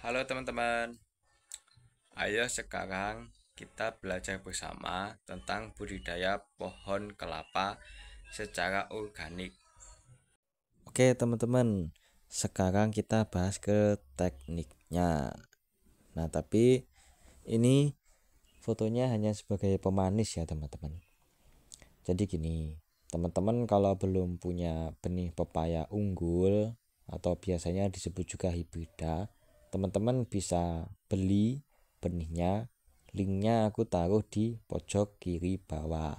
Halo teman-teman, ayo sekarang kita belajar bersama tentang budidaya pohon kelapa secara organik. Oke teman-teman, sekarang kita bahas ke tekniknya. Nah tapi ini fotonya hanya sebagai pemanis ya teman-teman. Jadi gini, teman-teman kalau belum punya benih pepaya unggul atau biasanya disebut juga hibrida, teman-teman bisa beli benihnya. Linknya aku taruh di pojok kiri bawah.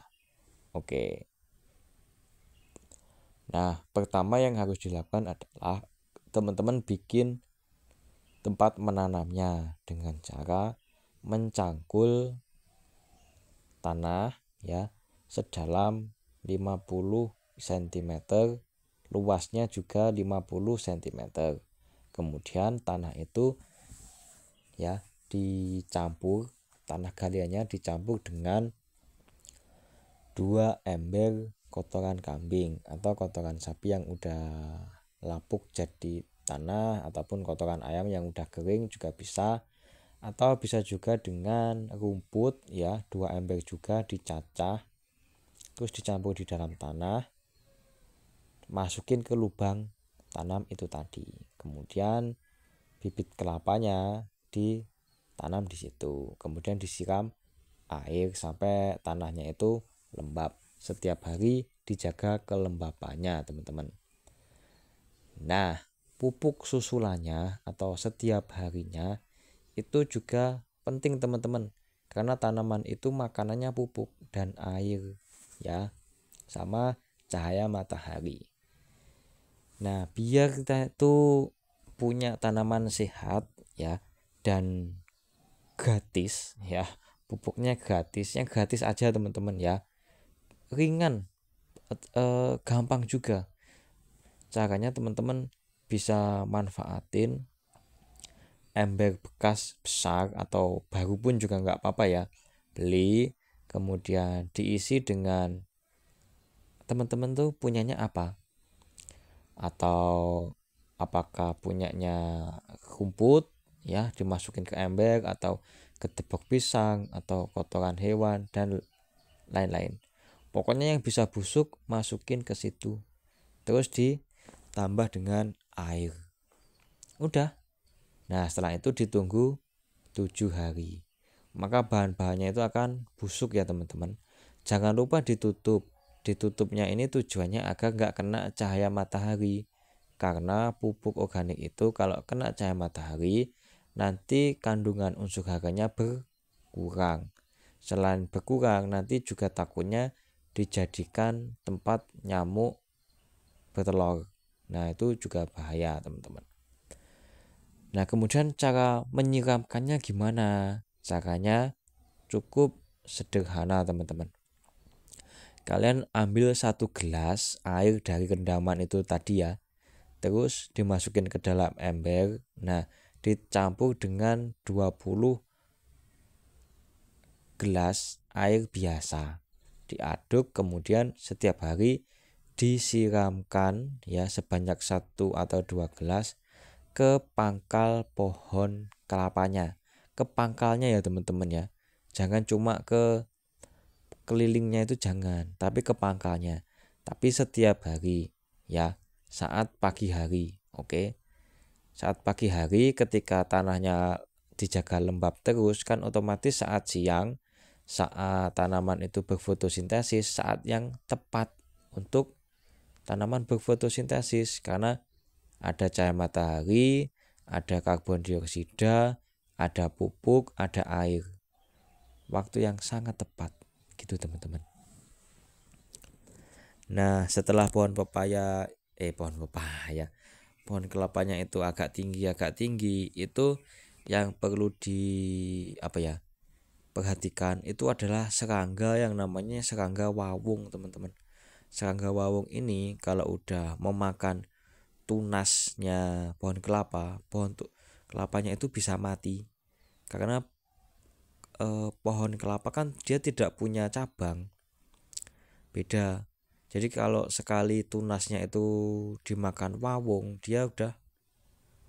Oke. Nah, pertama yang harus dilakukan adalah teman-teman bikin tempat menanamnya dengan cara mencangkul tanah ya sedalam 50 cm, luasnya juga 50 cm. Kemudian tanah itu ya dicampur, tanah galiannya dicampur dengan 2 ember kotoran kambing atau kotoran sapi yang udah lapuk jadi tanah, ataupun kotoran ayam yang udah kering juga bisa, atau bisa juga dengan rumput ya, 2 ember juga dicacah terus dicampur di dalam tanah, masukin ke lubang tanam itu tadi. Kemudian bibit kelapanya ditanam di situ, kemudian disiram air sampai tanahnya itu lembab. Setiap hari dijaga kelembapannya teman-teman. Nah, pupuk susulannya atau setiap harinya itu juga penting teman-teman, karena tanaman itu makanannya pupuk dan air ya, sama cahaya matahari. Nah, biar kita itu punya tanaman sehat ya dan gratis ya, pupuknya gratis, yang gratis aja teman-teman ya, ringan, gampang juga. Caranya teman-teman bisa manfaatin ember bekas besar atau baru pun juga nggak apa-apa ya, beli kemudian diisi dengan teman-teman tuh punyanya apa, atau apakah punyanya rumput ya dimasukin ke ember, atau ketepok pisang atau kotoran hewan dan lain-lain. Pokoknya yang bisa busuk masukin ke situ, terus ditambah dengan air. Udah. Nah, setelah itu ditunggu 7 hari. Maka bahan-bahannya itu akan busuk ya teman-teman. Jangan lupa ditutup. Ditutupnya ini tujuannya agar nggak kena cahaya matahari. Karena pupuk organik itu kalau kena cahaya matahari, nanti kandungan unsur haranya berkurang. Selain berkurang, nanti juga takutnya dijadikan tempat nyamuk bertelur. Nah, itu juga bahaya teman-teman. Nah, kemudian cara menyiramkannya gimana? Caranya cukup sederhana teman-teman. Kalian ambil 1 gelas air dari rendaman itu tadi ya, terus dimasukin ke dalam ember. Nah, dicampur dengan 20 gelas air biasa, diaduk, kemudian setiap hari disiramkan ya sebanyak 1 atau 2 gelas ke pangkal pohon kelapanya, ke pangkalnya ya teman-teman ya, jangan cuma ke kelilingnya itu jangan, tapi ke pangkalnya. Tapi setiap hari ya, saat pagi hari. Oke, saat pagi hari ketika tanahnya dijaga lembab terus, kan otomatis saat siang, saat tanaman itu berfotosintesis, saat yang tepat untuk tanaman berfotosintesis, karena ada cahaya matahari, ada karbon dioksida, ada pupuk, ada air. Waktu yang sangat tepat gitu teman-teman. Nah, setelah pohon kelapanya itu agak tinggi, itu yang perlu perhatikan itu adalah serangga yang namanya serangga wawung teman-teman. Serangga wawung ini kalau udah memakan tunasnya pohon kelapa, kelapanya itu bisa mati, karena pohon kelapa kan dia tidak punya cabang, beda. Jadi kalau sekali tunasnya itu dimakan wawung, dia udah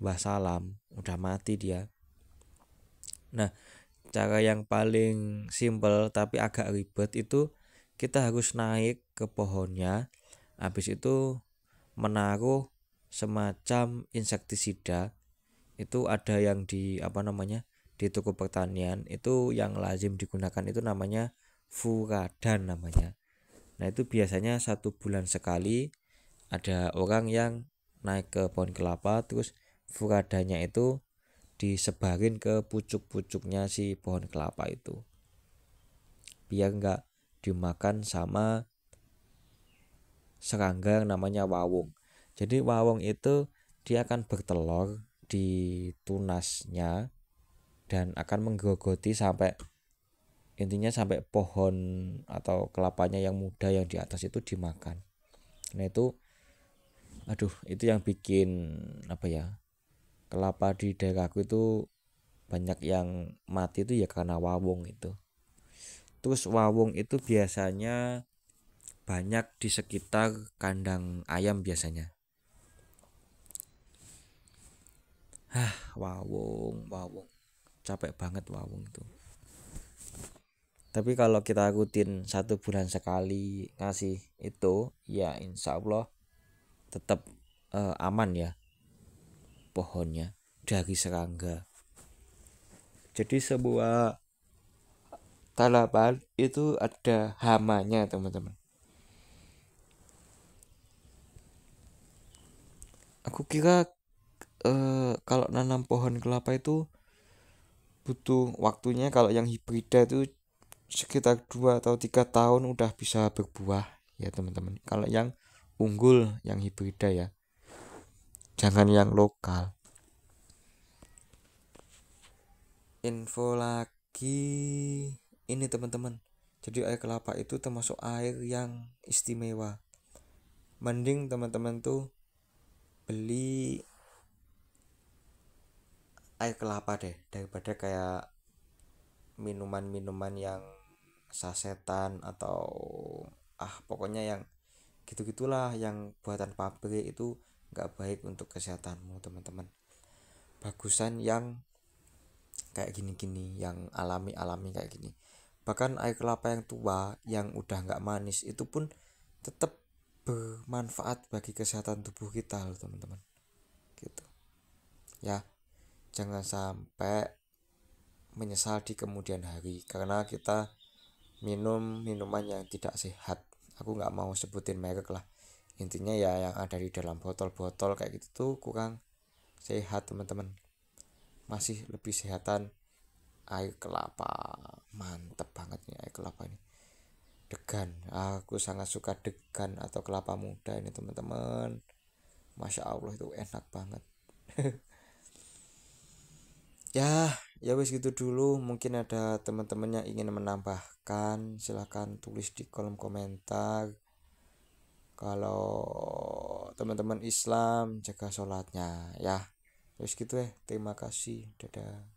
wassalam, udah mati dia. Nah, cara yang paling simpel tapi agak ribet itu kita harus naik ke pohonnya, habis itu menaruh semacam insektisida. Itu ada yang di di toko pertanian itu yang lazim digunakan itu namanya furadan namanya. Nah itu biasanya 1 bulan sekali ada orang yang naik ke pohon kelapa, terus furadanya itu disebarin ke pucuk-pucuknya si pohon kelapa itu biar nggak dimakan sama serangga namanya wawung. Jadi wawung itu dia akan bertelur di tunasnya dan akan menggerogoti sampai intinya sampai pohon atau kelapanya yang muda yang di atas itu dimakan. Nah itu itu yang bikin kelapa di daerahku itu banyak yang mati itu ya karena wawung itu. Terus wawung itu biasanya banyak di sekitar kandang ayam biasanya. Wawung capek banget wawung itu. Tapi kalau kita rutin 1 bulan sekali ngasih itu, ya insya Allah tetap aman ya pohonnya dari serangga. Jadi sebuah tanaman itu ada hamanya teman-teman. Aku kira kalau nanam pohon kelapa itu butuh waktunya, kalau yang hibrida itu sekitar 2 atau 3 tahun udah bisa berbuah ya teman-teman. Kalau yang unggul yang hibrida ya, jangan yang lokal. Info lagi ini teman-teman, jadi air kelapa itu termasuk air yang istimewa. Mending teman-teman tuh beli air kelapa deh daripada kayak minuman-minuman yang sasetan atau pokoknya yang gitu-gitulah yang buatan pabrik itu nggak baik untuk kesehatanmu teman-teman. Bagusan yang kayak gini-gini, yang alami-alami kayak gini. Bahkan air kelapa yang tua yang udah nggak manis itu pun tetap bermanfaat bagi kesehatan tubuh kita loh teman-teman. Gitu ya, jangan sampai menyesal di kemudian hari karena kita minum minuman yang tidak sehat. Aku nggak mau sebutin merek lah, intinya ya yang ada di dalam botol-botol kayak gitu tuh kurang sehat teman-teman. Masih lebih sehatan air kelapa. Mantep banget nih air kelapa ini, degan. Aku sangat suka degan atau kelapa muda ini teman-teman. Masya Allah itu enak banget. Ya wis gitu dulu. Mungkin ada teman-teman yang ingin menambahkan, silahkan tulis di kolom komentar. Kalau teman-teman Islam jaga sholatnya ya. Wis gitu terima kasih, dadah.